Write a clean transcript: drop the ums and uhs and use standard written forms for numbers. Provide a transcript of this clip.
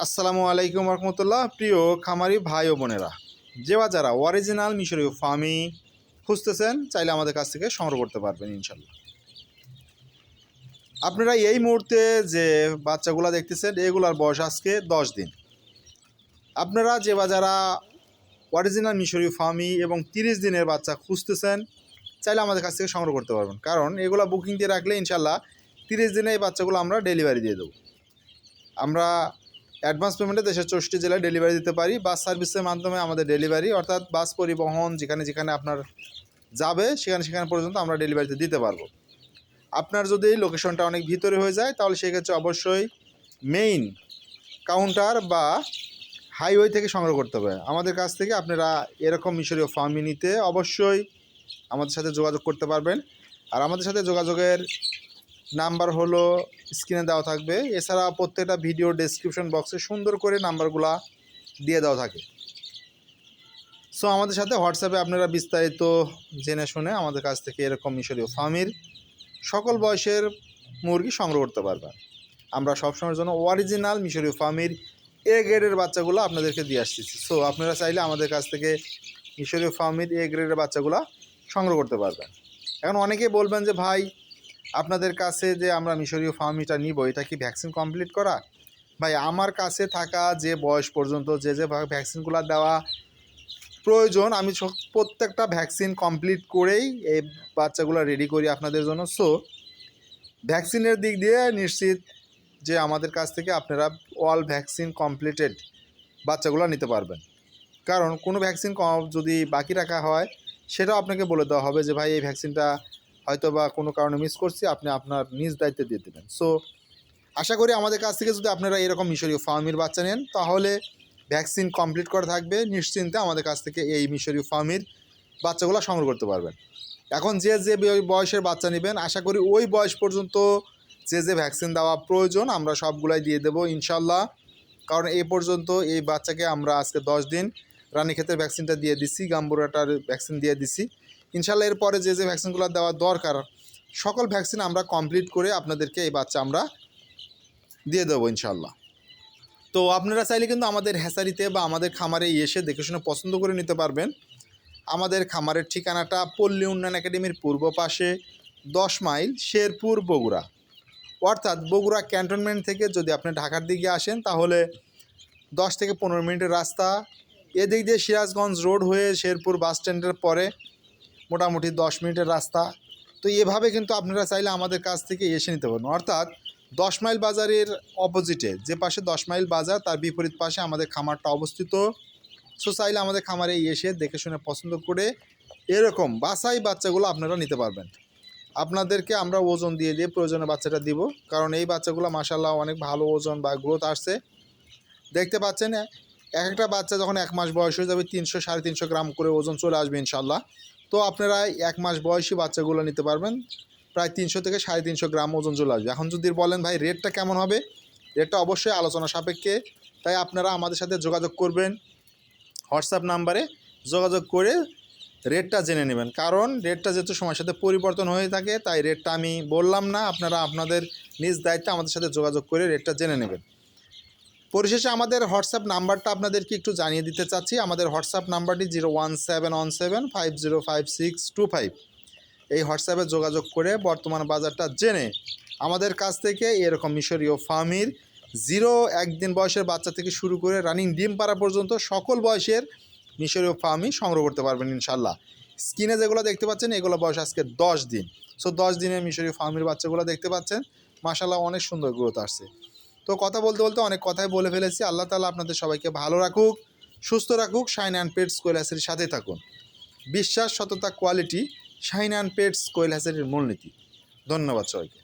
আসসালামু আলাইকুম রহমতুল্লাহ। প্রিয় খামারি ভাই ও বোনেরা, যারা অরিজিনাল মিশরীয় ফার্মি খুঁজতেছেন, চাইলে আমাদের কাছ থেকে সংগ্রহ করতে পারবেন ইনশাল্লাহ। আপনারা এই মুহূর্তে যে বাচ্চাগুলো দেখতেছেন, এগুলার বয়স আজকে 10 দিন। আপনারা যারা অরিজিনাল মিশরীয় ফার্মি এবং 30 দিনের বাচ্চা খুঁজতেছেন, চাইলে আমাদের কাছ থেকে সংগ্রহ করতে পারবেন। কারণ এগুলো বুকিং দিয়ে রাখলে ইনশাল্লাহ 30 দিনে এই বাচ্চাগুলো আমরা ডেলিভারি দিয়ে দেবো। আমরা অ্যাডভান্স পেমেন্টে দেশের 64 জেলায় ডেলিভারি দিতে পারি। বাস সার্ভিসের মাধ্যমে আমাদের ডেলিভারি, অর্থাৎ বাস পরিবহন যেখানে আপনার যাবে সেখানে পর্যন্ত আমরা ডেলিভারিতে দিতে পারবো। আপনার যদি লোকেশনটা অনেক ভিতরে হয়ে যায়, তাহলে সেক্ষেত্রে অবশ্যই মেইন কাউন্টার বা হাইওয়ে থেকে সংগ্রহ করতে হবে। আমাদের কাছ থেকে আপনারা এরকম মিশরীয় ফার্মি নিতে অবশ্যই আমাদের সাথে যোগাযোগ করতে পারবেন। আর আমাদের সাথে যোগাযোগের নাম্বার হলো স্ক্রিনে দেওয়া থাকবে। এছাড়া প্রত্যেকটা ভিডিও ডেসক্রিপশন বক্সে সুন্দর করে নাম্বারগুলা দিয়ে দেওয়া থাকে। সো আমাদের সাথে হোয়াটসঅ্যাপে আপনারা বিস্তারিত জেনে শুনে আমাদের কাছ থেকে এরকম মিশরীয় ফার্মির সকল বয়সের মুরগি সংগ্রহ করতে পারবেন। আমরা সবসময়ের জন্য অরিজিনাল মিশরীয় ফার্মির এ গ্রেডের বাচ্চাগুলো আপনাদেরকে দিয়ে আসতেছি। সো আপনারা চাইলে আমাদের কাছ থেকে মিশরীয় ফার্মির এ গ্রেডের বাচ্চাগুলো সংগ্রহ করতে পারবেন। এখন অনেকেই বলবেন যে ভাই, আপনাদের কাছে যে আমরা মিশরীয় ফার্মিটা নিব, এটা কি ভ্যাকসিন কমপ্লিট করা? ভাই, আমার কাছে থাকা যে বয়স পর্যন্ত যে ভ্যাকসিনগুলো দেওয়া প্রয়োজন, আমি প্রত্যেকটা ভ্যাকসিন কমপ্লিট করেই এই বাচ্চাগুলো রেডি করি আপনাদের জন্য। সো ভ্যাকসিনের দিক দিয়ে নিশ্চিত যে আমাদের কাছ থেকে আপনারা অল ভ্যাকসিন কমপ্লিটেড বাচ্চাগুলো নিতে পারবেন। কারণ কোনো ভ্যাকসিন যদি বাকি রাখা হয়, সেটাও আপনাকে বলে দেওয়া হবে যে ভাই, এই ভ্যাকসিনটা হয়তো বা কোনো কারণে মিস করছি, আপনি আপনার নিজ দায়িত্বে দিয়ে দেবেন। সো আশা করি আমাদের কাছ থেকে যদি আপনারা এরকম মিশরীয় ফার্মির বাচ্চা নেন, তাহলে ভ্যাকসিন কমপ্লিট করা থাকবে, নিশ্চিন্তে আমাদের কাছ থেকে এই মিশরীয় ফার্মির বাচ্চাগুলো সংগ্রহ করতে পারবেন। এখন যে বয়সের বাচ্চা নেবেন, আশা করি ওই বয়স পর্যন্ত যে ভ্যাকসিন দেওয়া প্রয়োজন আমরা সবগুলাই দিয়ে দেবো ইনশাল্লাহ। কারণ এই পর্যন্ত এই বাচ্চাকে আমরা আজকে 10 দিন রানীক্ষেতের ভ্যাকসিনটা দিয়ে দিছি, গাম্বুরাটার ভ্যাকসিন দিয়ে দিছি। ইনশাল্লাহ এরপরে যে ভ্যাকসিনগুলো দেওয়া দরকার, সকল ভ্যাকসিন আমরা কমপ্লিট করে আপনাদেরকে এই বাচ্চা আমরা দিয়ে দেবো ইনশাল্লাহ। তো আপনারা চাইলে কিন্তু আমাদের হ্যাচারিতে বা আমাদের খামারে এসে দেখে শুনে পছন্দ করে নিতে পারবেন। আমাদের খামারের ঠিকানাটা পল্লী উন্নয়ন একাডেমির পূর্ব পাশে 10 মাইল, শেরপুর, বগুড়া। অর্থাৎ বগুড়া ক্যান্টনমেন্ট থেকে যদি আপনি ঢাকার দিকে আসেন, তাহলে 10 থেকে 15 মিনিটের রাস্তা। এদিক দিয়ে সিরাজগঞ্জ রোড হয়ে শেরপুর বাস স্ট্যান্ডের পরে মোটামুটি 10 মিনিটের রাস্তা। তো এভাবে কিন্তু আপনারা চাইলে আমাদের কাছ থেকে এসে নিতে পারবেন। অর্থাৎ 10 মাইল বাজারের অপোজিটে, যে পাশে 10 মাইল বাজার, তার বিপরীত পাশে আমাদের খামারটা অবস্থিত। সো চাইলে আমাদের খামারে এসে দেখে শুনে পছন্দ করে এরকম বাছাই বাচ্চাগুলো আপনারা নিতে পারবেন। আপনাদেরকে আমরা ওজন দিয়ে প্রয়োজনে বাচ্চাটা দিব। কারণ এই বাচ্চাগুলো মাশাআল্লাহ অনেক ভালো ওজন বা গ্রোথ আসছে। দেখতে পাচ্ছেন, এক একটা বাচ্চা যখন 1 মাস বয়স হয়ে যাবে, 300 350 গ্রাম করে ওজন চলে আসবে ইনশাল্লাহ। তো আপনারা 1 মাস বয়সী বাচ্চাগুলো নিতে পারবেন, প্রায় 300 থেকে 350 গ্রাম ওজন চলে আসবে। এখন যদি বলেন ভাই রেটটা কেমন হবে, রেটটা অবশ্যই আলোচনা সাপেক্ষে। তাই আপনারা আমাদের সাথে যোগাযোগ করবেন, হোয়াটসঅ্যাপ নাম্বারে যোগাযোগ করে রেটটা জেনে নেবেন। কারণ রেটটা যেহেতু সময়ের সাথে পরিবর্তন হয়ে থাকে, তাই রেটটা আমি বললাম না, আপনারা আপনাদের নিজ দায়িত্বে আমাদের সাথে যোগাযোগ করে রেটটা জেনে নেবেন। পরিশেষে আমাদের হোয়াটসঅ্যাপ নাম্বারটা আপনাদেরকে একটু জানিয়ে দিতে চাচ্ছি। আমাদের হোয়াটসঅ্যাপ নাম্বারটি 01717505625। এই হোয়াটসঅ্যাপে যোগাযোগ করে বর্তমান বাজারটা জেনে আমাদের কাছ থেকে এরকম মিশরীয় ফার্মির 1 দিন বয়সের বাচ্চা থেকে শুরু করে রানিং ডিম পাড়া পর্যন্ত সকল বয়সের মিশরীয় ফার্মি সংগ্রহ করতে পারবেন ইনশাল্লাহ। স্ক্রিনে যেগুলো দেখতে পাচ্ছেন, এগুলো বয়স আজকে 10 দিন। সো 10 দিনের মিশরীয় ফার্মির বাচ্চাগুলো দেখতে পাচ্ছেন, মাশাআল্লাহ অনেক সুন্দর গ্রোথ আসছে। তো কথা বলতে বলতে অনেক কথাই বলে ফেলেছি। আল্লাহ তাআলা আপনাদের সবাইকে ভালো রাখুক, সুস্থ রাখুক। শাইন অ্যান্ড পেটস কোয়েল হ্যাচারির সাথেই থাকুন। বিশ্বাস, সততা, কোয়ালিটি, শাইন অ্যান্ড পেটস কোয়েল হ্যাচারির মূলনীতি। ধন্যবাদ সবাইকে।